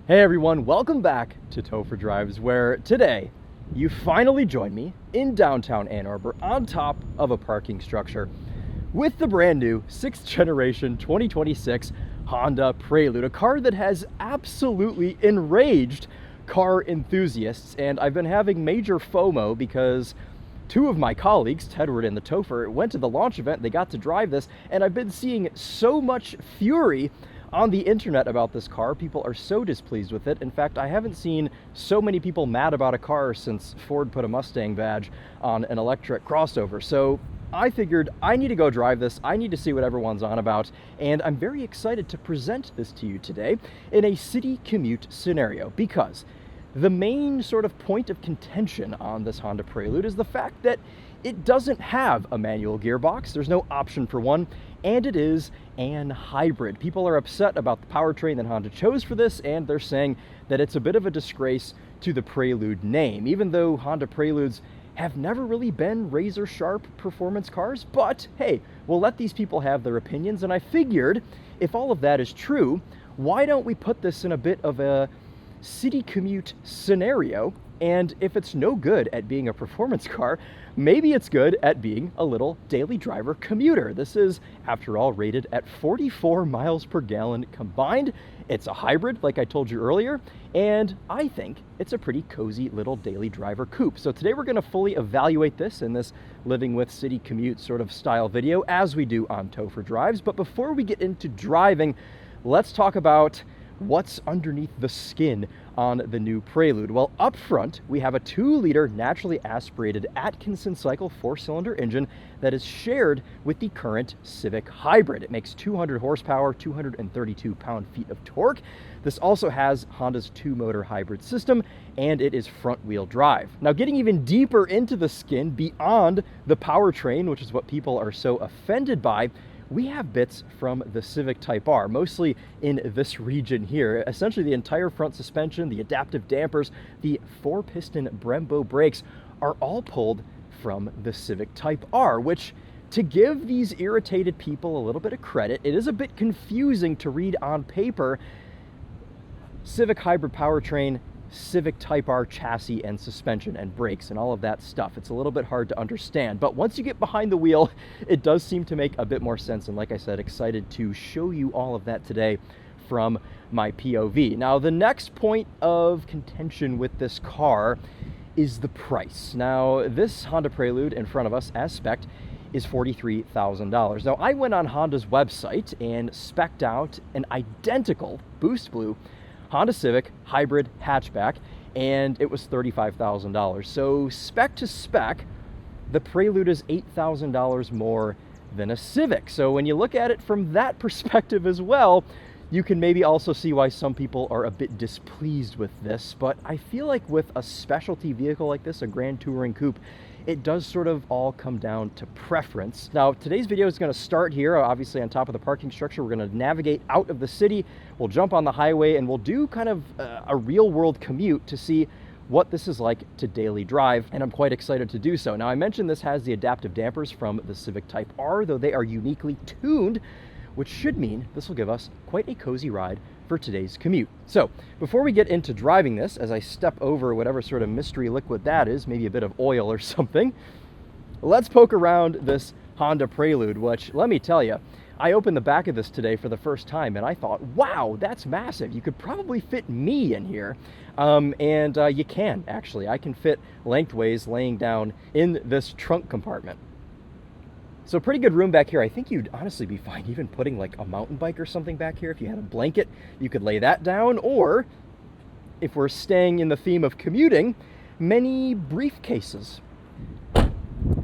Hey everyone, welcome back to Topher Drives, where today you finally join me in downtown Ann Arbor on top of a parking structure with the brand new 6th generation 2026 Honda Prelude, a car that has absolutely enraged car enthusiasts. And I've been having major FOMO because two of my colleagues, Tedward and TheTopher, went to the launch event. They got to drive this, and I've been seeing so much fury on the internet about this car. People are so displeased with it. In fact, I haven't seen so many people mad about a car since Ford put a Mustang badge on an electric crossover. So I figured I need to go drive this. I need to see what everyone's on about. And I'm very excited to present this to you today in a city commute scenario, because the main sort of point of contention on this Honda Prelude is the fact that it doesn't have a manual gearbox. There's no option for one, and it is an hybrid. People are upset about the powertrain that Honda chose for this, and they're saying that it's a bit of a disgrace to the Prelude name, even though Honda Preludes have never really been razor-sharp performance cars. But hey, we'll let these people have their opinions, and I figured if all of that is true, why don't we put this in a bit of a city commute scenario? And if it's no good at being a performance car, maybe it's good at being a little daily driver commuter. This is, after all, rated at 44 miles per gallon combined. It's a hybrid, like I told you earlier, and I think it's a pretty cozy little daily driver coupe. So today we're going to fully evaluate this in this living with city commute sort of style video, as we do on Topher Drives. But before we get into driving, let's talk about what's underneath the skin on the new Prelude. Well, up front, we have a 2-liter naturally aspirated Atkinson cycle 4-cylinder engine that is shared with the current Civic Hybrid. It makes 200 horsepower, 232 pound-feet of torque. This also has Honda's 2-motor hybrid system, and it is front-wheel drive. Now, getting even deeper into the skin, beyond the powertrain, which is what people are so offended by, we have bits from the Civic Type R, mostly in this region here. Essentially, the entire front suspension, the adaptive dampers, the 4-piston Brembo brakes are all pulled from the Civic Type R, which, to give these irritated people a little bit of credit, it is a bit confusing to read on paper. Civic hybrid powertrain, Civic Type R chassis and suspension and brakes and all of that stuff. It's a little bit hard to understand, but once you get behind the wheel, it does seem to make a bit more sense. And like I said, excited to show you all of that today from my POV. Now, the next point of contention with this car is the price. Now, this Honda Prelude in front of us, as spec'd, is $43,000. Now, I went on Honda's website and spec'd out an identical Boost Blue Honda Civic hybrid hatchback, and it was $35,000. So spec to spec, the Prelude is $8,000 more than a Civic. So when you look at it from that perspective as well, you can maybe also see why some people are a bit displeased with this. But I feel like with a specialty vehicle like this, a Grand Touring Coupe, it does sort of all come down to preference. Now, today's video is going to start here, obviously on top of the parking structure. We're going to navigate out of the city, we'll jump on the highway, and we'll do kind of a real-world commute to see what this is like to daily drive, and I'm quite excited to do so. Now, I mentioned this has the adaptive dampers from the Civic Type R, though they are uniquely tuned, which should mean this will give us quite a cozy ride for today's commute. So before we get into driving this, as I step over whatever sort of mystery liquid that is, maybe a bit of oil or something, let's poke around this Honda Prelude, which, let me tell you, I opened the back of this today for the first time, and I thought, wow, that's massive. You could probably fit me in here. You can, actually. I can fit lengthways laying down in this trunk compartment. So pretty good room back here. I think you'd honestly be fine even putting like a mountain bike or something back here. If you had a blanket, you could lay that down. Or if we're staying in the theme of commuting, many briefcases.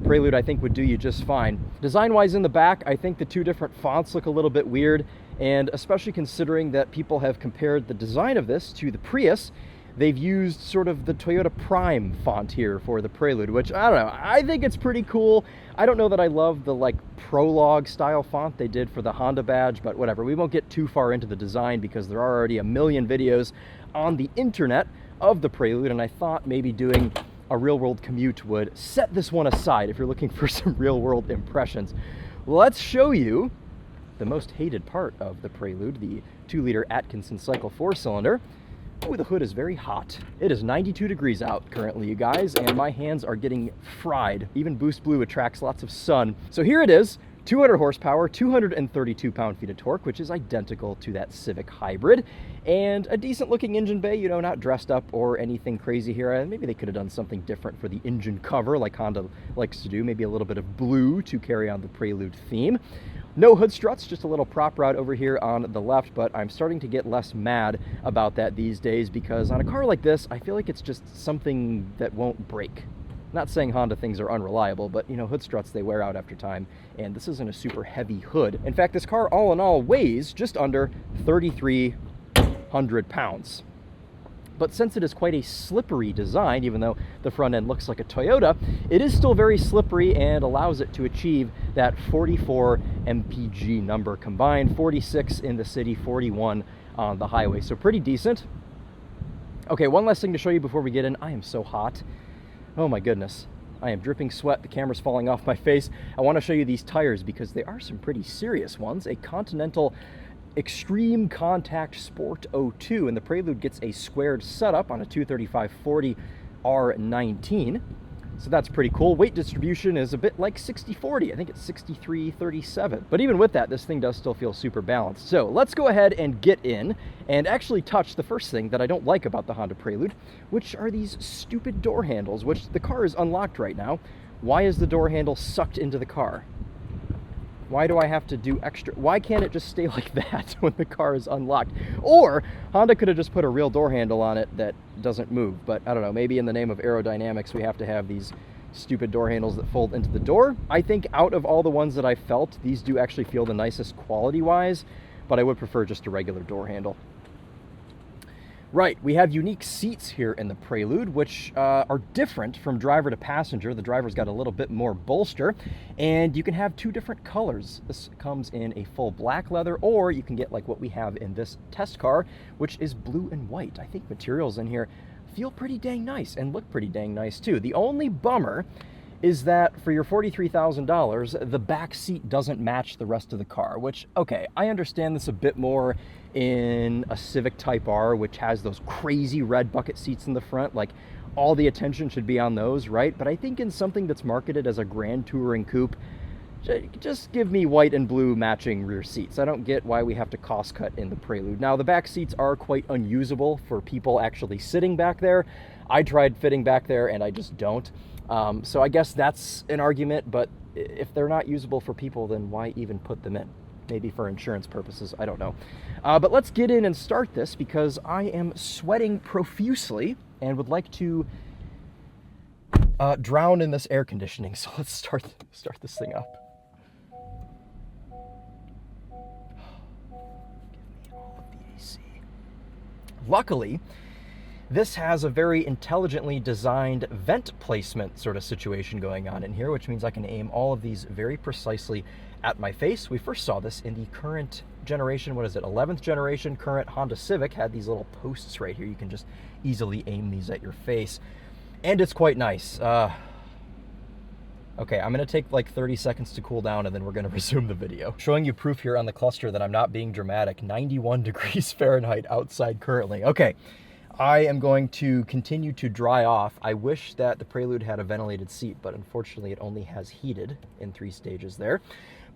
Prelude, I think, would do you just fine. Design-wise in the back, I think the two different fonts look a little bit weird, and especially considering that people have compared the design of this to the Prius, they've used sort of the Toyota Prime font here for the Prelude, which, I don't know, I think it's pretty cool. I don't know that I love the like prologue style font they did for the Honda badge, but whatever. We won't get too far into the design because there are already a million videos on the internet of the Prelude, and I thought maybe doing a real-world commute would set this one aside if you're looking for some real-world impressions. Let's show you the most hated part of the Prelude, the 2-liter Atkinson cycle 4-cylinder. Ooh, the hood is very hot. It is 92 degrees out currently, you guys, and my hands are getting fried. Even Boost Blue attracts lots of sun. So here it is, 200 horsepower, 232 pound-feet of torque, which is identical to that Civic Hybrid, and a decent looking engine bay, you know, not dressed up or anything crazy here. Maybe they could have done something different for the engine cover like Honda likes to do, maybe a little bit of blue to carry on the Prelude theme. No hood struts, just a little prop rod over here on the left, but I'm starting to get less mad about that these days because on a car like this, I feel like it's just something that won't break. Not saying Honda things are unreliable, but you know, hood struts, they wear out after time, and this isn't a super heavy hood. In fact, this car all in all weighs just under 3,300 pounds. But since it is quite a slippery design, even though the front end looks like a Toyota, it is still very slippery and allows it to achieve that 44 MPG number combined, 46 in the city, 41 on the highway. So pretty decent. Okay, one last thing to show you before we get in. I am so hot. Oh my goodness. I am dripping sweat. The camera's falling off my face. I want to show you these tires because they are some pretty serious ones. A Continental Extreme Contact Sport 02, and the Prelude gets a squared setup on a 235/40 R19. So that's pretty cool. Weight distribution is a bit like 60/40. I think it's 63/37. But even with that, this thing does still feel super balanced. So let's go ahead and get in and actually touch the first thing that I don't like about the Honda Prelude, which are these stupid door handles, which the car is unlocked right now. Why is the door handle sucked into the car? Why do I have to do extra? Why can't it just stay like that when the car is unlocked? Or Honda could have just put a real door handle on it that doesn't move. But I don't know, maybe in the name of aerodynamics, we have to have these stupid door handles that fold into the door. I think out of all the ones that I felt, these do actually feel the nicest quality-wise, but I would prefer just a regular door handle. Right, we have unique seats here in the Prelude, which are different from driver to passenger. The driver's got a little bit more bolster, and you can have two different colors. This comes in a full black leather, or you can get like what we have in this test car, which is blue and white. I think materials in here feel pretty dang nice and look pretty dang nice too. The only bummer is that for your $43,000, the back seat doesn't match the rest of the car, which, okay, I understand this a bit more in a Civic Type R, which has those crazy red bucket seats in the front. Like, all the attention should be on those, right? But I think in something that's marketed as a Grand Touring coupe, just give me white and blue matching rear seats. I don't get why we have to cost cut in the Prelude. Now, the back seats are quite unusable for people actually sitting back there. I tried fitting back there and I just don't. So I guess that's an argument, but if they're not usable for people, then why even put them in? Maybe for insurance purposes, I don't know. But let's get in and start this because I am sweating profusely and would like to drown in this air conditioning. So let's start this thing up. Give me all of the AC. Luckily, this has a very intelligently designed vent placement sort of situation going on in here, which means I can aim all of these very precisely at my face. We first saw this in the current generation, what is it, 11th generation current Honda Civic had these little posts right here. You can just easily aim these at your face, and it's quite nice. Okay, I'm gonna take like 30 seconds to cool down and then we're gonna resume the video. Showing you proof here on the cluster that I'm not being dramatic. 91 degrees Fahrenheit outside currently. Okay. I am going to continue to dry off. I wish that the Prelude had a ventilated seat, but unfortunately it only has heated in 3 stages there.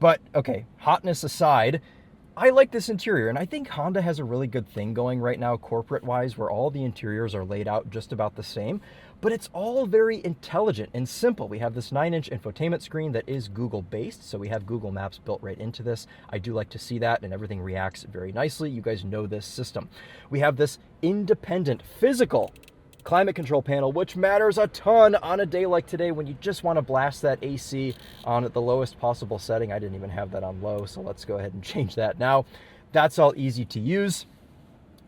But okay, hotness aside, I like this interior, and I think Honda has a really good thing going right now corporate-wise where all the interiors are laid out just about the same, but it's all very intelligent and simple. We have this 9-inch infotainment screen that is Google-based, so we have Google Maps built right into this. I do like to see that, and everything reacts very nicely. You guys know this system. We have this independent physical climate control panel, which matters a ton on a day like today when you just want to blast that AC on at the lowest possible setting. I didn't even have that on low, so let's go ahead and change that now. That's all easy to use.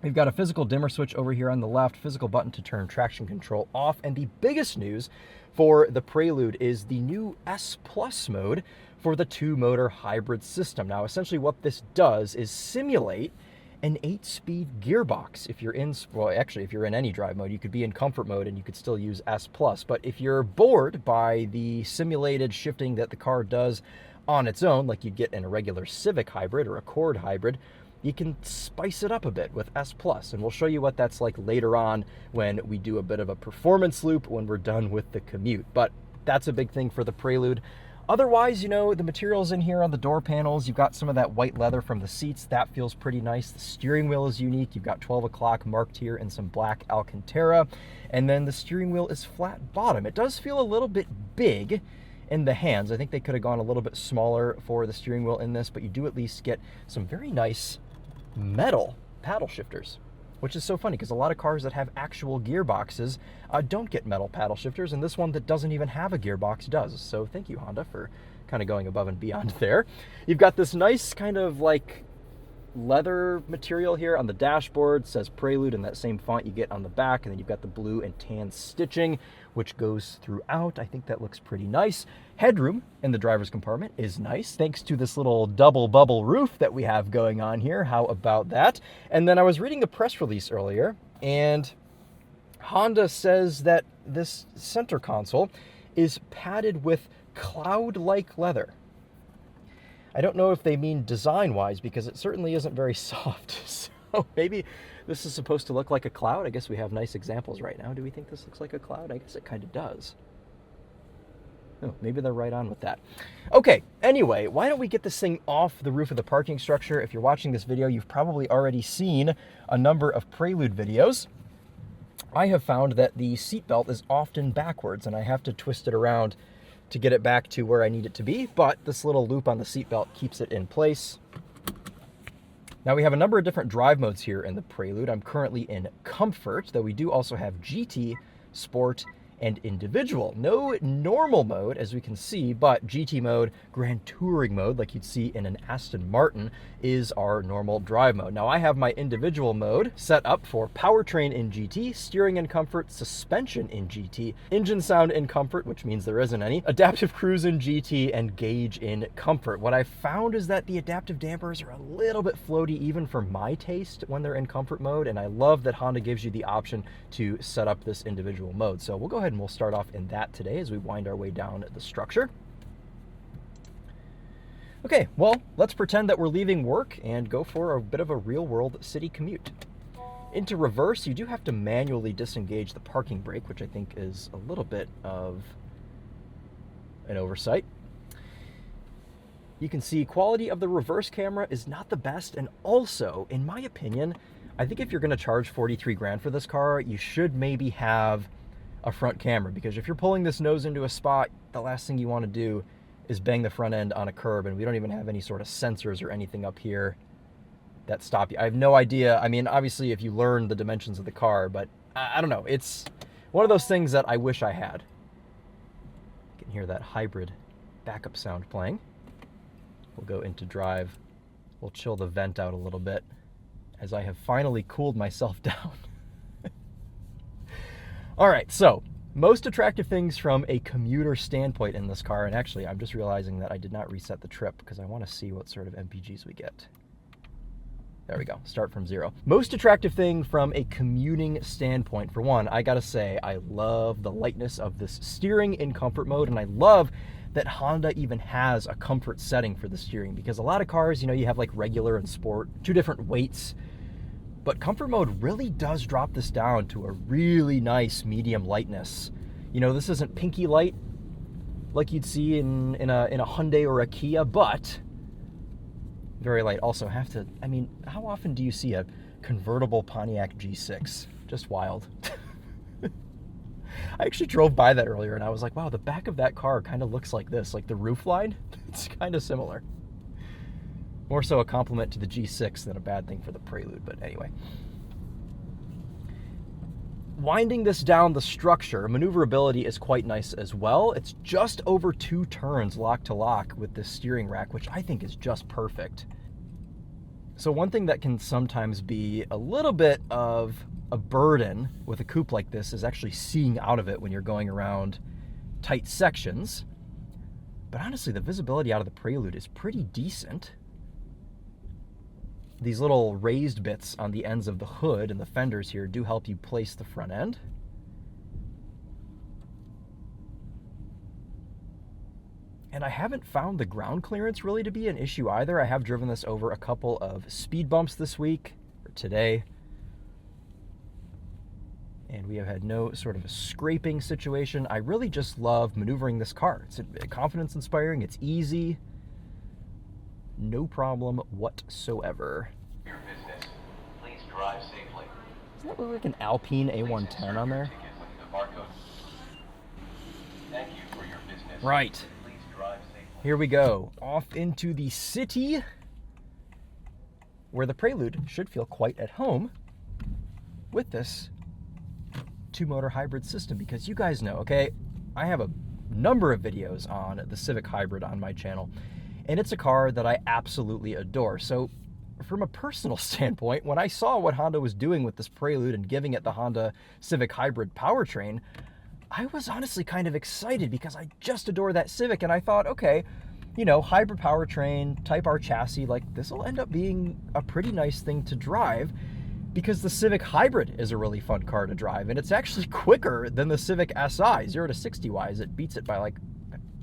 We've got a physical dimmer switch over here on the left, physical button to turn traction control off, and the biggest news for the Prelude is the new S Plus mode for the 2-motor hybrid system. Now, essentially what this does is simulate an 8-speed gearbox. If you're in, well, actually, if you're in any drive mode, you could be in comfort mode and you could still use S Plus. But if you're bored by the simulated shifting that the car does on its own, like you'd get in a regular Civic hybrid or Accord hybrid, you can spice it up a bit with S+, and we'll show you what that's like later on when we do a bit of a performance loop when we're done with the Commute. But that's a big thing for the Prelude. Otherwise, you know, the materials in here on the door panels, you've got some of that white leather from the seats. That feels pretty nice. The steering wheel is unique. You've got 12 o'clock marked here in some black Alcantara. And then the steering wheel is flat bottom. It does feel a little bit big in the hands. I think they could have gone a little bit smaller for the steering wheel in this, but you do at least get some very nice metal paddle shifters, which is so funny because a lot of cars that have actual gearboxes don't get metal paddle shifters, and this one that doesn't even have a gearbox does. So thank you, Honda, for kind of going above and beyond there. You've got this nice kind of like leather material here on the dashboard. It says Prelude in that same font you get on the back, and then you've got the blue and tan stitching which goes throughout. I think that looks pretty nice. Headroom in the driver's compartment is nice thanks to this little double bubble roof that we have going on here. How about that? And then I was reading the press release earlier, and Honda says that this center console is padded with cloud-like leather. I don't know if they mean design-wise, because it certainly isn't very soft. So maybe this is supposed to look like a cloud. I guess we have nice examples right now. Do we think this looks like a cloud? I guess it kind of does. Oh, maybe they're right on with that. Okay, anyway, why don't we get this thing off the roof of the parking structure? If you're watching this video, you've probably already seen a number of Prelude videos. I have found that the seatbelt is often backwards, and I have to twist it around to get it back to where I need it to be, but this little loop on the seatbelt keeps it in place. Now we have a number of different drive modes here in the Prelude. I'm currently in Comfort, though we do also have GT, Sport, and Individual. No normal mode, as we can see, but GT mode, Grand Touring mode, like you'd see in an Aston Martin, is our normal drive mode. Now I have my Individual mode set up for Powertrain in GT, Steering in Comfort, Suspension in GT, Engine Sound in Comfort, which means there isn't any, Adaptive Cruise in GT, and Gauge in Comfort. What I found is that the adaptive dampers are a little bit floaty even for my taste when they're in Comfort mode, and I love that Honda gives you the option to set up this Individual mode. So we'll go ahead and we'll start off in that today as we wind our way down the structure. Okay, well, let's pretend that we're leaving work and go for a bit of a real-world city commute. Into reverse, you do have to manually disengage the parking brake, which I think is a little bit of an oversight. You can see quality of the reverse camera is not the best, and also, in my opinion, I think if you're going to charge 43 grand for this car, you should maybe have a front camera, because if you're pulling this nose into a spot, the last thing you want to do is bang the front end on a curb, and we don't even have any sort of sensors or anything up here that stop you. I have no idea. I mean, obviously, if you learn the dimensions of the car, but I don't know. It's one of those things that I wish I had. You can hear that hybrid backup sound playing. We'll go into drive. We'll chill the vent out a little bit as I have finally cooled myself down. All right, so most attractive things from a commuter standpoint in this car, and actually I'm just realizing that I did not reset the trip because I want to see what sort of MPGs we get. There we go, start from 0. Most attractive thing from a commuting standpoint, for one, I gotta say, I love the lightness of this steering in Comfort mode, and I love that Honda even has a comfort setting for the steering, because a lot of cars, you know, you have like regular and sport, 2 different weights, but Comfort mode really does drop this down to a really nice medium lightness. You know, this isn't pinky light like you'd see in a Hyundai or a Kia, but very light. Also have to, I mean, how often do you see a convertible Pontiac G6? Just wild. I actually drove by that earlier and I was like, wow, the back of that car kind of looks like this, like the roof line. It's kind of similar. More so a compliment to the G6 than a bad thing for the Prelude, but anyway. Winding this down the structure, maneuverability is quite nice as well. It's just over 2 turns lock to lock with this steering rack, which I think is just perfect. So one thing that can sometimes be a little bit of a burden with a coupe like this is actually seeing out of it when you're going around tight sections. But honestly, the visibility out of the Prelude is pretty decent. These little raised bits on the ends of the hood and the fenders here do help you place the front end. And I haven't found the ground clearance really to be an issue either. I have driven this over a couple of speed bumps this week, or today, and we have had no sort of a scraping situation. I really just love maneuvering this car. It's confidence inspiring, it's easy, no problem whatsoever. Your business. Please drive safely. Doesn't that look like an Alpine A110 on there? Thank you for your business. Right. Please drive safely. Here we go, off into the city, where the Prelude should feel quite at home with this two-motor hybrid system, because you guys know, okay, I have a number of videos on the Civic Hybrid on my channel, and it's a car that I absolutely adore. So from a personal standpoint, when I saw what Honda was doing with this Prelude and giving it the Honda Civic Hybrid powertrain, I was honestly kind of excited because I just adore that Civic, and I thought, okay, you know, hybrid powertrain, Type R chassis, like this will end up being a pretty nice thing to drive, because the Civic Hybrid is a really fun car to drive, and it's actually quicker than the Civic Si. 0 to 60 wise, it beats it by like,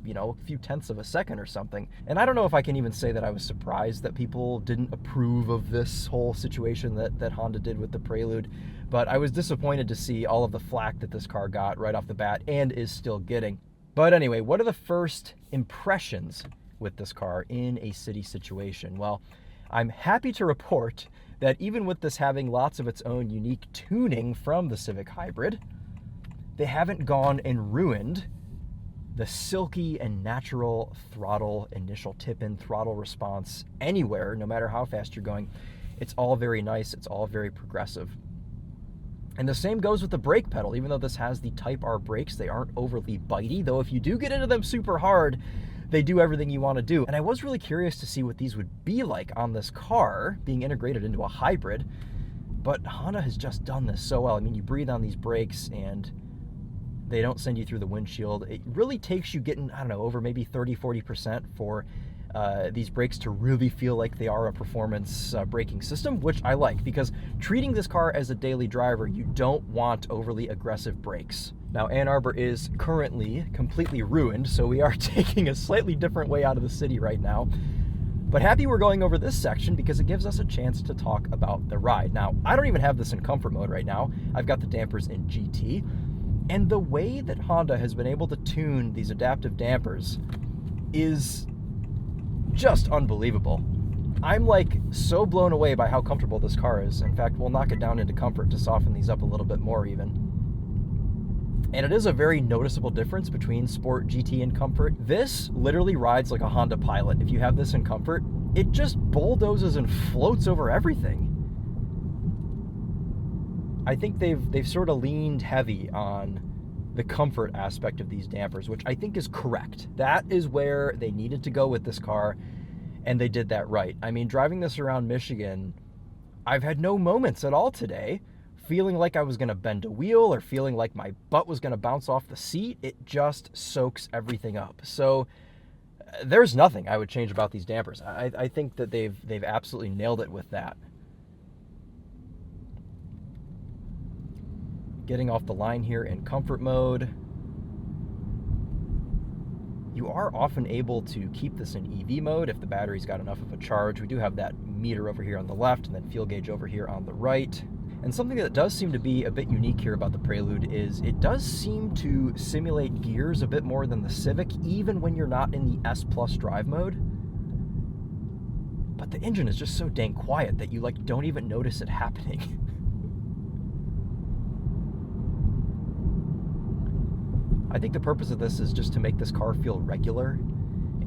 you know, a few tenths of a second or something. And I don't know if I can even say that I was surprised that people didn't approve of this whole situation that Honda did with the Prelude, but I was disappointed to see all of the flack that this car got right off the bat and is still getting. But anyway, what are the first impressions with this car in a city situation? Well, I'm happy to report that even with this having lots of its own unique tuning from the Civic Hybrid, they haven't gone and ruined the silky and natural throttle, initial tip-in throttle response anywhere, no matter how fast you're going. It's all very nice, it's all very progressive. And the same goes with the brake pedal. Even though this has the Type R brakes, they aren't overly bitey, though if you do get into them super hard, they do everything you want to do. And I was really curious to see what these would be like on this car, being integrated into a hybrid. But Honda has just done this so well. I mean, you breathe on these brakes and they don't send you through the windshield. It really takes you getting, I don't know, over maybe 30-40% for these brakes to really feel like they are a performance braking system, which I like, because treating this car as a daily driver, you don't want overly aggressive brakes. Now, Ann Arbor is currently completely ruined, so we are taking a slightly different way out of the city right now. But happy we're going over this section because it gives us a chance to talk about the ride. Now, I don't even have this in comfort mode right now. I've got the dampers in GT. And the way that Honda has been able to tune these adaptive dampers is just unbelievable. I'm like so blown away by how comfortable this car is. In fact, we'll knock it down into comfort to soften these up a little bit more even. And it is a very noticeable difference between Sport, GT, and Comfort. This literally rides like a Honda Pilot. If you have this in Comfort, it just bulldozes and floats over everything. I think they've sort of leaned heavy on the comfort aspect of these dampers, which I think is correct. That is where they needed to go with this car, and they did that right. I mean, driving this around Michigan, I've had no moments at all today feeling like I was going to bend a wheel or feeling like my butt was going to bounce off the seat. It just soaks everything up. So there's nothing I would change about these dampers. I think that they've absolutely nailed it with that. Getting off the line here in comfort mode. You are often able to keep this in EV mode if the battery's got enough of a charge. We do have that meter over here on the left and then fuel gauge over here on the right. And something that does seem to be a bit unique here about the Prelude is it does seem to simulate gears a bit more than the Civic, even when you're not in the S Plus drive mode. But the engine is just so dang quiet that you like don't even notice it happening. I think the purpose of this is just to make this car feel regular.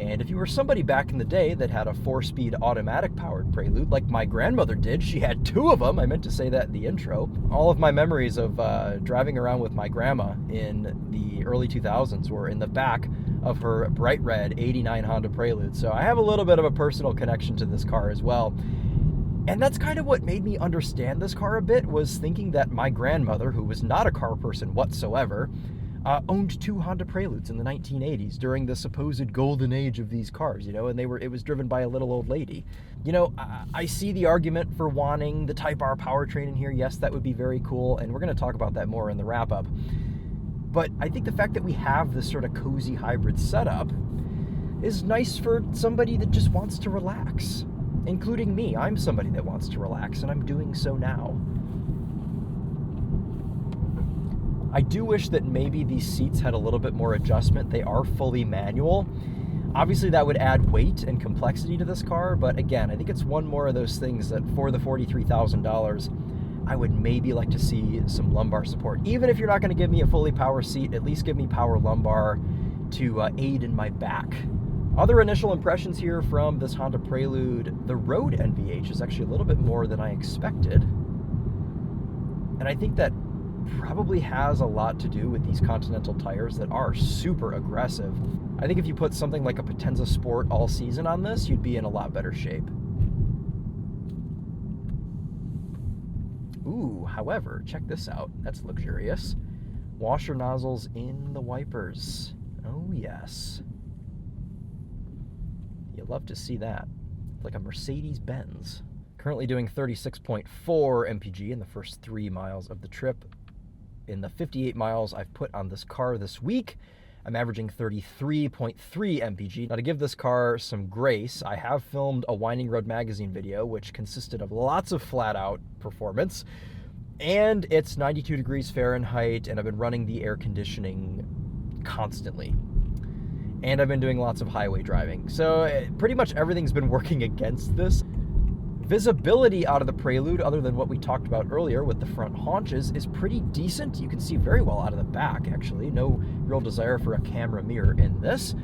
And if you were somebody back in the day that had a 4-speed automatic powered Prelude, like my grandmother did, she had 2 of them. I meant to say that in the intro. All of my memories of driving around with my grandma in the early 2000s were in the back of her bright red 89 Honda Prelude. So I have a little bit of a personal connection to this car as well. And that's kind of what made me understand this car a bit, was thinking that my grandmother, who was not a car person whatsoever, owned 2 Honda Preludes in the 1980s during the supposed golden age of these cars, you know, and it was driven by a little old lady. You know, I see the argument for wanting the Type R powertrain in here. Yes, that would be very cool, and we're going to talk about that more in the wrap-up. But I think the fact that we have this sort of cozy hybrid setup is nice for somebody that just wants to relax, including me. I'm somebody that wants to relax, and I'm doing so now. I do wish that maybe these seats had a little bit more adjustment. They are fully manual. Obviously, that would add weight and complexity to this car, but again, I think it's one more of those things that for the $43,000, I would maybe like to see some lumbar support. Even if you're not going to give me a fully power seat, at least give me power lumbar to aid in my back. Other initial impressions here from this Honda Prelude, the road NVH is actually a little bit more than I expected. And I think that probably has a lot to do with these Continental tires that are super aggressive. I think if you put something like a Potenza Sport all season on this, you'd be in a lot better shape. Ooh, however, check this out. That's luxurious. Washer nozzles in the wipers. Oh, yes. You love to see that. It's like a Mercedes-Benz. Currently doing 36.4 MPG in the first 3 miles of the trip. In the 58 miles I've put on this car this week, I'm averaging 33.3 MPG. Now, to give this car some grace, I have filmed a Winding Road Magazine video, which consisted of lots of flat-out performance, and it's 92 degrees Fahrenheit, and I've been running the air conditioning constantly. And I've been doing lots of highway driving. So pretty much everything's been working against this. Visibility out of the Prelude, other than what we talked about earlier with the front haunches, is pretty decent. You can see very well out of the back, actually. No real desire for a camera mirror in this.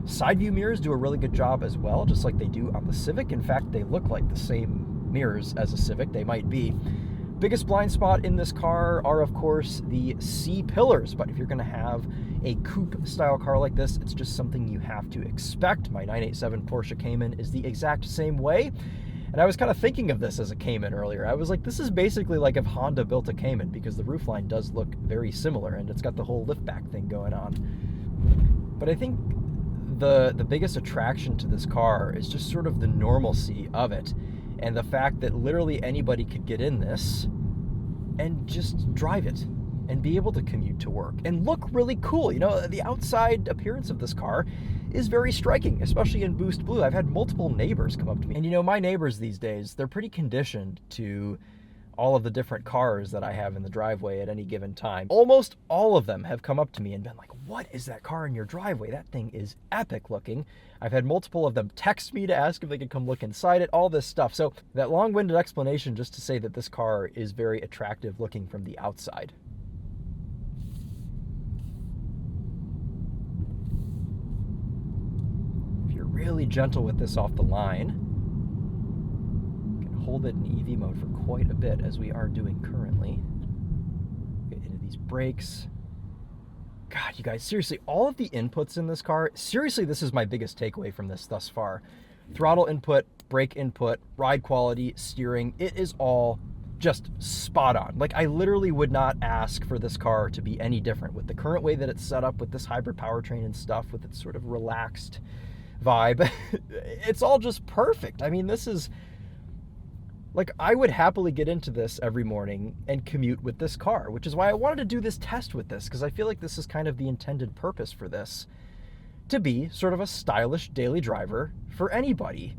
Side view mirrors do a really good job as well, just like they do on the Civic. In fact, they look like the same mirrors as a Civic. They might be. Biggest blind spot in this car are, of course, the C-pillars, but if you're going to have a coupe-style car like this, it's just something you have to expect. My 987 Porsche Cayman is the exact same way. And I was kind of thinking of this as a Cayman earlier. I was like, this is basically like if Honda built a Cayman, because the roofline does look very similar, and it's got the whole liftback thing going on. But I think the biggest attraction to this car is just sort of the normalcy of it, and the fact that literally anybody could get in this and just drive it and be able to commute to work and look really cool. You know, the outside appearance of this car is very striking, especially in Boost Blue. I've had multiple neighbors come up to me. And you know, my neighbors these days, they're pretty conditioned to all of the different cars that I have in the driveway at any given time. Almost all of them have come up to me and been like, what is that car in your driveway? That thing is epic looking. I've had multiple of them text me to ask if they could come look inside it, all this stuff. So that long-winded explanation just to say that this car is very attractive looking from the outside. Really gentle with this off the line. You can hold it in EV mode for quite a bit, as we are doing currently. Get into these brakes. God, you guys, seriously, all of the inputs in this car, seriously, this is my biggest takeaway from this thus far. Throttle input, brake input, ride quality, steering, it is all just spot on. Like, I literally would not ask for this car to be any different with the current way that it's set up with this hybrid powertrain and stuff, with its sort of relaxed vibe. It's all just perfect. I mean, this is like, I would happily get into this every morning and commute with this car, which is why I wanted to do this test with this, because I feel like this is kind of the intended purpose for this, to be sort of a stylish daily driver for anybody.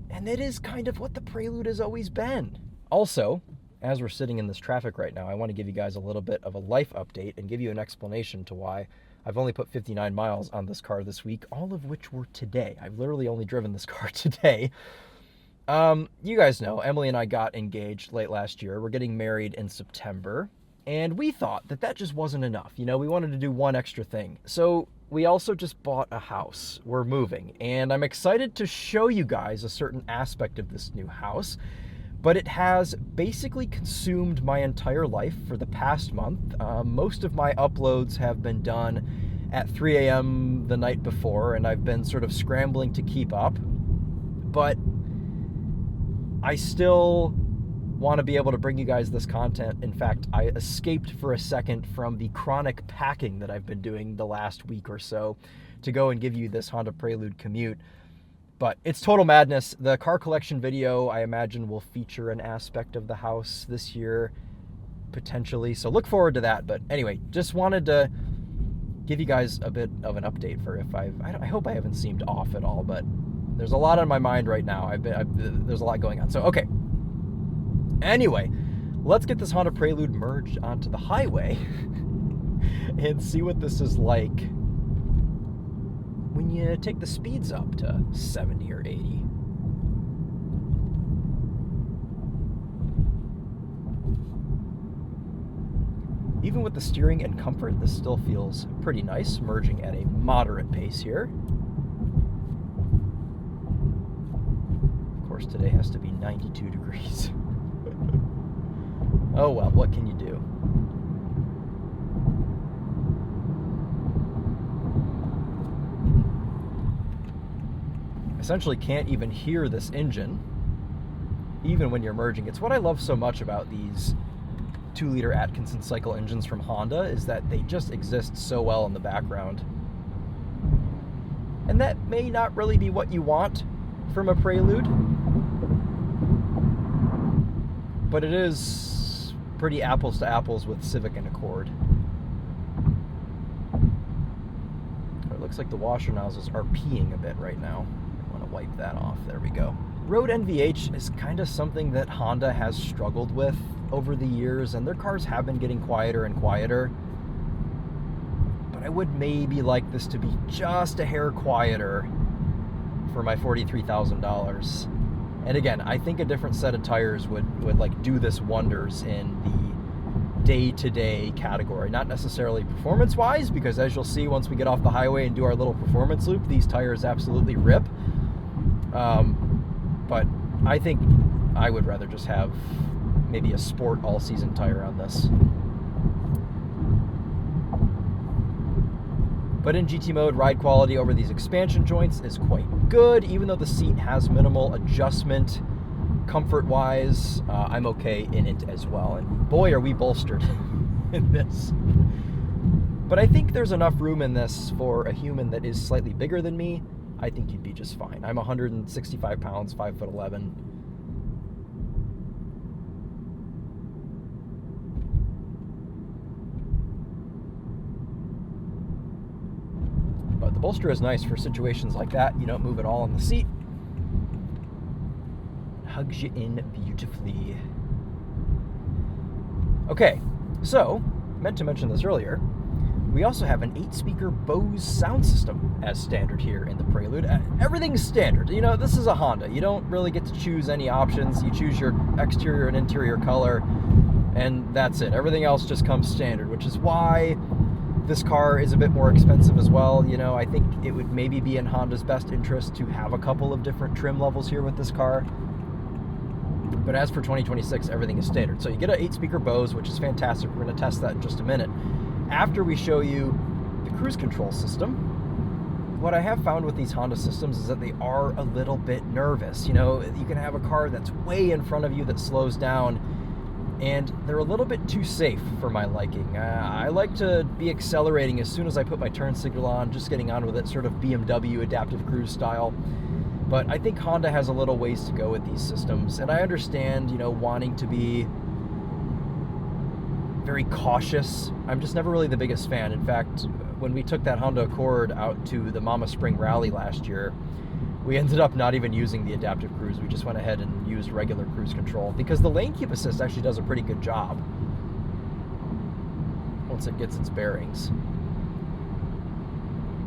And it is kind of what the Prelude has always been. Also, as we're sitting in this traffic right now, I want to give you guys a little bit of a life update and give you an explanation to why I've only put 59 miles on this car this week, all of which were today. I've literally only driven this car today. You guys know, Emily and I got engaged late last year. We're getting married in September, and we thought that that just wasn't enough. You know, we wanted to do one extra thing. So we also just bought a house. We're moving, and I'm excited to show you guys a certain aspect of this new house. But it has basically consumed my entire life for the past month. Most of my uploads have been done at 3 a.m. the night before, and I've been sort of scrambling to keep up. But I still want to be able to bring you guys this content. In fact, I escaped for a second from the chronic packing that I've been doing the last week or so to go and give you this Honda Prelude commute. But it's total madness. The car collection video, I imagine, will feature an aspect of the house this year, potentially. So look forward to that. But anyway, just wanted to give you guys a bit of an update for if I hope I haven't seemed off at all, but there's a lot on my mind right now. There's a lot going on. So, okay. Anyway, let's get this Honda Prelude merged onto the highway and see what this is like when you take the speeds up to 70 or 80. Even with the steering and comfort, this still feels pretty nice, merging at a moderate pace here. Of course, today has to be 92 degrees. Oh well, what can you do? Essentially can't even hear this engine, even when you're merging. It's what I love so much about these 2-liter Atkinson cycle engines from Honda, is that they just exist so well in the background. And that may not really be what you want from a Prelude, but it is pretty apples to apples with Civic and Accord. It looks like the washer nozzles are peeing a bit right now. I want to wipe that off. There we go. Road NVH is kind of something that Honda has struggled with over the years, and their cars have been getting quieter and quieter. But I would maybe like this to be just a hair quieter for my $43,000. And again, I think a different set of tires would like do this wonders in the day-to-day category. Not necessarily performance-wise, because as you'll see once we get off the highway and do our little performance loop, these tires absolutely rip. But I think I would rather just have maybe a sport all-season tire on this. But in GT mode, ride quality over these expansion joints is quite good, even though the seat has minimal adjustment comfort-wise. I'm okay in it as well, and boy are we bolstered in this. But I think there's enough room in this for a human that is slightly bigger than me. I think you'd be just fine. I'm 165 pounds, 5'11". But the bolster is nice for situations like that. You don't move at all on the seat. It hugs you in beautifully. Okay, so, meant to mention this earlier, we also have an 8-speaker Bose sound system as standard here in the Prelude. Everything's standard. You know, this is a Honda. You don't really get to choose any options. You choose your exterior and interior color, and that's it. Everything else just comes standard, which is why this car is a bit more expensive as well. You know, I think it would maybe be in Honda's best interest to have a couple of different trim levels here with this car. But as for 2026, everything is standard. So you get an 8-speaker Bose, which is fantastic. We're going to test that in just a minute. After we show you the cruise control system, what I have found with these Honda systems is that they are a little bit nervous. You know, you can have a car that's way in front of you that slows down, and they're a little bit too safe for my liking. I like to be accelerating as soon as I put my turn signal on, just getting on with it, sort of BMW adaptive cruise style. But I think Honda has a little ways to go with these systems, and I understand, you know, wanting to be very cautious. I'm just never really the biggest fan. In fact, when we took that Honda Accord out to the Mama Spring Rally last year, we ended up not even using the adaptive cruise. We just went ahead and used regular cruise control because the lane keep assist actually does a pretty good job once it gets its bearings.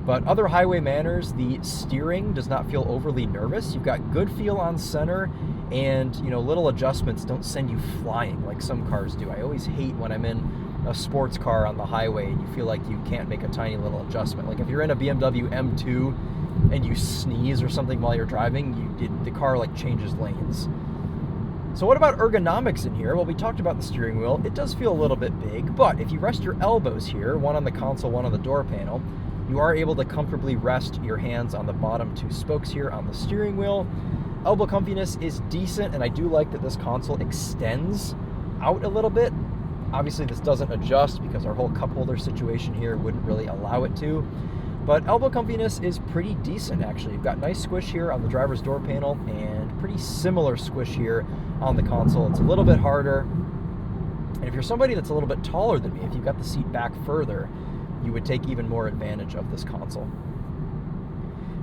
But other highway manners, the steering does not feel overly nervous. You've got good feel on center, and you know, little adjustments don't send you flying like some cars do. I always hate when I'm in a sports car on the highway and you feel like you can't make a tiny little adjustment. Like if you're in a BMW M2 and you sneeze or something while you're driving, the car like changes lanes. So what about ergonomics in here? Well, we talked about the steering wheel. It does feel a little bit big, but if you rest your elbows here, one on the console, one on the door panel, you are able to comfortably rest your hands on the bottom 2 spokes here on the steering wheel. Elbow comfiness is decent, and I do like that this console extends out a little bit. Obviously, this doesn't adjust because our whole cup holder situation here wouldn't really allow it to. But elbow comfiness is pretty decent, actually. You've got nice squish here on the driver's door panel and pretty similar squish here on the console. It's a little bit harder. And if you're somebody that's a little bit taller than me, if you've got the seat back further, you would take even more advantage of this console.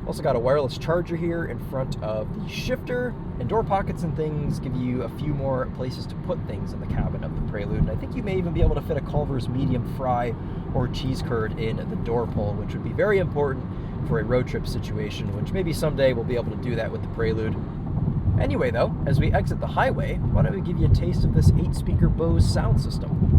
Also got a wireless charger here in front of the shifter, and door pockets and things give you a few more places to put things in the cabin of the Prelude. And I think you may even be able to fit a Culver's medium fry or cheese curd in the door pull, which would be very important for a road trip situation, which maybe someday we'll be able to do that with the Prelude. Anyway though, as we exit the highway, why don't we give you a taste of this 8-speaker Bose sound system.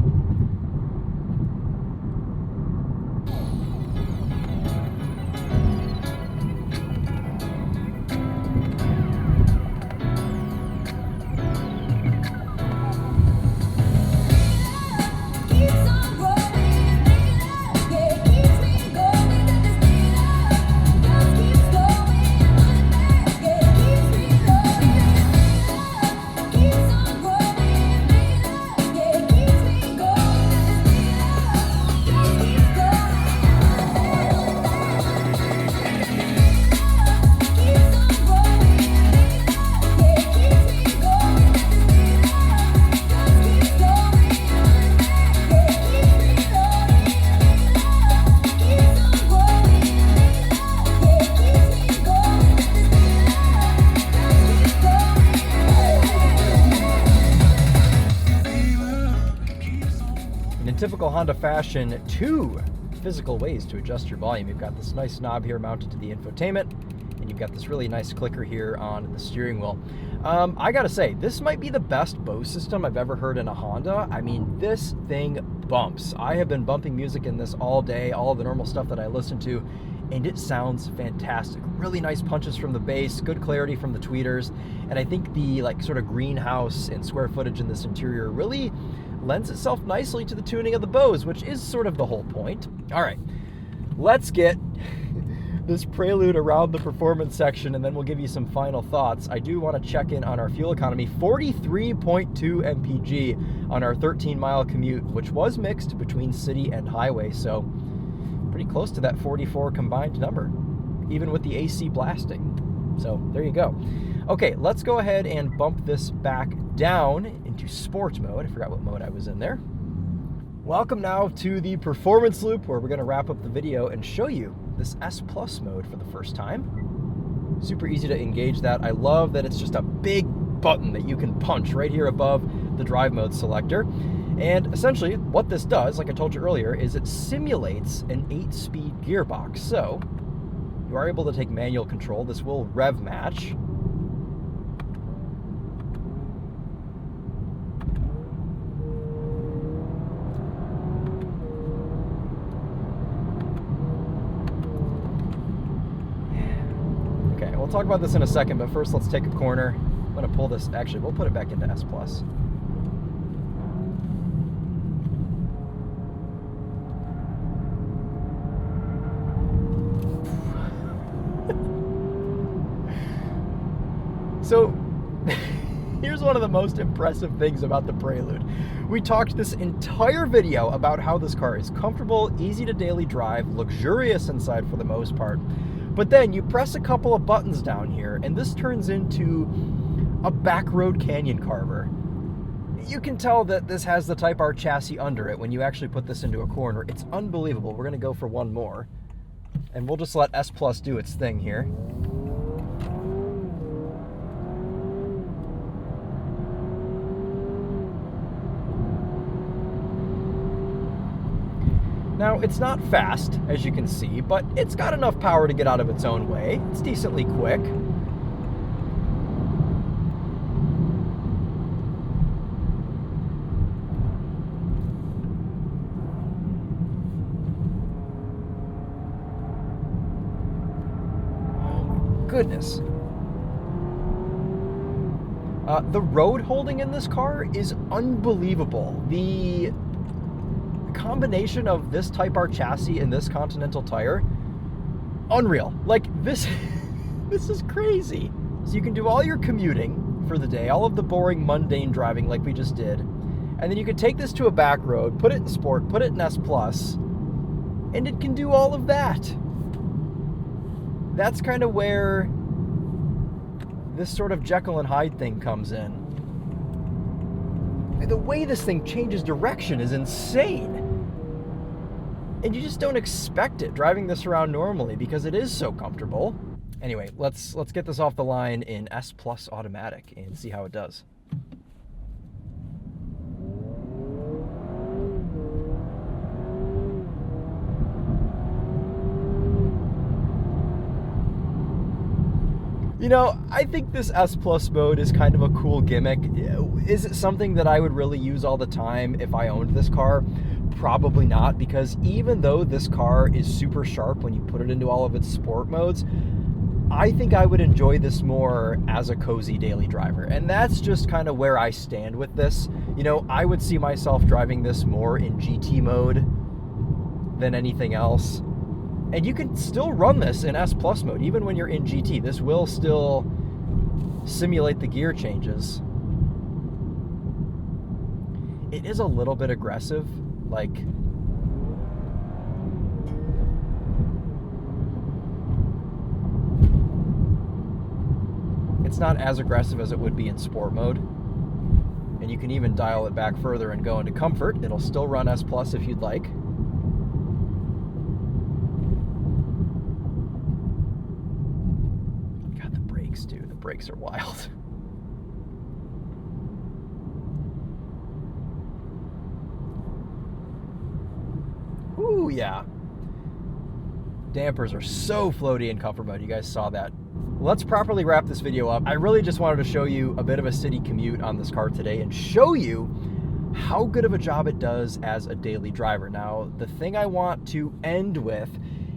Typical Honda fashion, 2 physical ways to adjust your volume. You've got this nice knob here mounted to the infotainment, and you've got this really nice clicker here on the steering wheel. I gotta say, this might be the best Bose system I've ever heard in a Honda. I mean, this thing bumps. I have been bumping music in this all day, all of the normal stuff that I listen to, and it sounds fantastic. Really nice punches from the bass, good clarity from the tweeters, and I think the sort of greenhouse and square footage in this interior really lends itself nicely to the tuning of the Bose, which is sort of the whole point. All right, let's get this Prelude around the performance section, and then we'll give you some final thoughts. I do want to check in on our fuel economy. 43.2 MPG on our 13-mile commute, which was mixed between city and highway, so pretty close to that 44 combined number, even with the AC blasting. So there you go. Okay, let's go ahead and bump this back down into sport mode. I forgot what mode I was in there. Welcome now to the performance loop, where we're going to wrap up the video and show you this S Plus mode for the first time. Super easy to engage that. I love that it's just a big button that you can punch right here above the drive mode selector. And essentially what this does, like I told you earlier, is it simulates an 8-speed gearbox. So you are able to take manual control. This will rev match. We'll talk about this in a second, but first let's take a corner. I'm going to pull this, actually, we'll put it back into S+. So, here's one of the most impressive things about the Prelude. We talked this entire video about how this car is comfortable, easy to daily drive, luxurious inside for the most part. But then you press a couple of buttons down here, and this turns into a back road canyon carver. You can tell that this has the Type R chassis under it when you actually put this into a corner. It's unbelievable. We're going to go for one more, and we'll just let S Plus do its thing here. Now, it's not fast, as you can see, but it's got enough power to get out of its own way. It's decently quick. Oh, goodness. The road holding in this car is unbelievable. The combination of this Type R chassis and this Continental tire, unreal. Like, this is crazy. So you can do all your commuting for the day, all of the boring, mundane driving like we just did, and then you can take this to a back road, put it in Sport, put it in S+, and it can do all of that. That's kind of where this sort of Jekyll and Hyde thing comes in. The way this thing changes direction is insane. And you just don't expect it driving this around normally because it is so comfortable. Anyway, let's get this off the line in S Plus automatic and see how it does. You know, I think this S Plus mode is kind of a cool gimmick. Is it something that I would really use all the time if I owned this car? Probably not, because even though this car is super sharp when you put it into all of its sport modes, I think I would enjoy this more as a cozy daily driver. And that's just kind of where I stand with this. You know, I would see myself driving this more in GT mode than anything else. And you can still run this in S Plus mode, even when you're in GT. This will still simulate the gear changes. It is a little bit aggressive, like... It's not as aggressive as it would be in sport mode. And you can even dial it back further and go into comfort. It'll still run S Plus if you'd like. Dude, the brakes are wild. Ooh, yeah. Dampers are so floaty in comfort mode. You guys saw that. Let's properly wrap this video up. I really just wanted to show you a bit of a city commute on this car today and show you how good of a job it does as a daily driver. Now, the thing I want to end with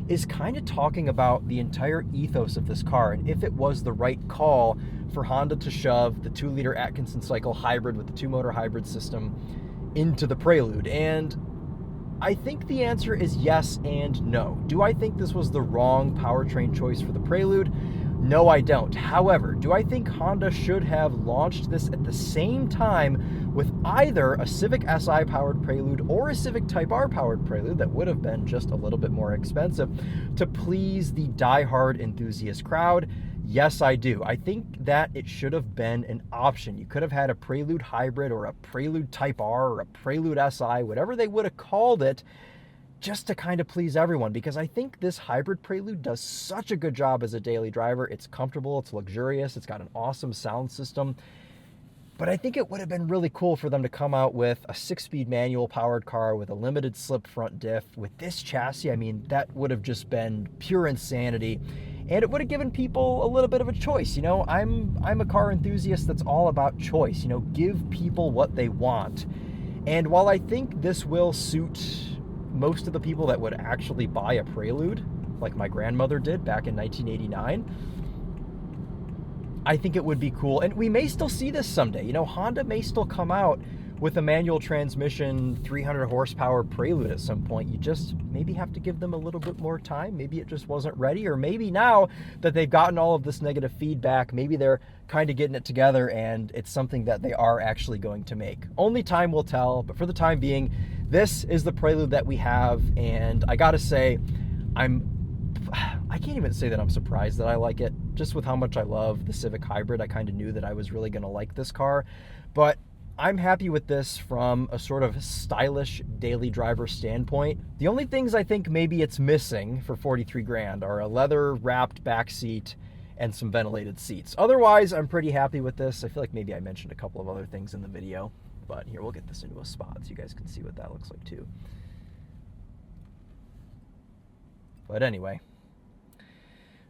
is kind of talking about the entire ethos of this car and if it was the right call for Honda to shove the 2-liter Atkinson cycle hybrid with the 2-motor hybrid system into the Prelude. And I think the answer is yes and no. Do I think this was the wrong powertrain choice for the Prelude? No, I don't. However, do I think Honda should have launched this at the same time with either a Civic Si powered Prelude or a Civic Type R powered Prelude that would have been just a little bit more expensive to please the die-hard enthusiast crowd? Yes, I do. I think that it should have been an option. You could have had a Prelude Hybrid or a Prelude Type R or a Prelude Si, whatever they would have called it, just to kind of please everyone, because I think this hybrid Prelude does such a good job as a daily driver. It's comfortable, it's luxurious, it's got an awesome sound system. But I think it would have been really cool for them to come out with a 6-speed manual powered car with a limited slip front diff with this chassis. I mean, that would have just been pure insanity. And it would have given people a little bit of a choice. You know, I'm a car enthusiast that's all about choice. You know, give people what they want. And while I think this will suit most of the people that would actually buy a Prelude, like my grandmother did back in 1989, I think it would be cool. And we may still see this someday. You know, Honda may still come out with a manual transmission 300 horsepower Prelude at some point. You just maybe have to give them a little bit more time. Maybe it just wasn't ready, or maybe now that they've gotten all of this negative feedback, maybe they're kind of getting it together and it's something that they are actually going to make. Only time will tell, but for the time being, this is the Prelude that we have. And I gotta say, I can't even say that I'm surprised that I like it. Just with how much I love the Civic Hybrid, I kind of knew that I was really gonna like this car. But I'm happy with this from a sort of stylish daily driver standpoint. The only things I think maybe it's missing for 43 grand are a leather wrapped back seat and some ventilated seats. Otherwise, I'm pretty happy with this. I feel like maybe I mentioned a couple of other things in the video, but here, we'll get this into a spot so you guys can see what that looks like too. But anyway,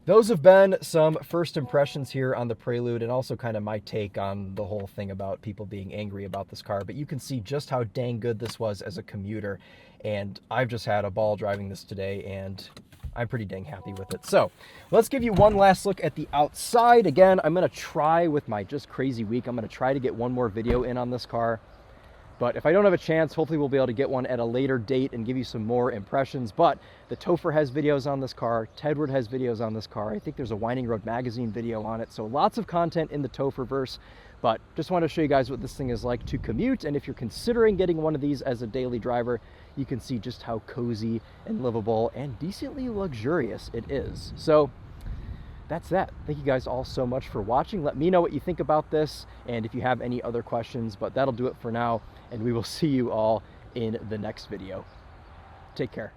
those have been some first impressions here on the Prelude, and also kind of my take on the whole thing about people being angry about this car. But you can see just how dang good this was as a commuter, and I've just had a ball driving this today, and I'm pretty dang happy with it. So let's give you one last look at the outside. Again, I'm going to try with my just crazy week. I'm going to try to get one more video in on this car. But if I don't have a chance, hopefully we'll be able to get one at a later date and give you some more impressions. But the Topher has videos on this car. Tedward has videos on this car. I think there's a Winding Road Magazine video on it. So lots of content in the Topherverse. But just want to show you guys what this thing is like to commute. And if you're considering getting one of these as a daily driver, you can see just how cozy and livable and decently luxurious it is. So that's that. Thank you guys all so much for watching. Let me know what you think about this and if you have any other questions, but that'll do it for now, and we will see you all in the next video. Take care.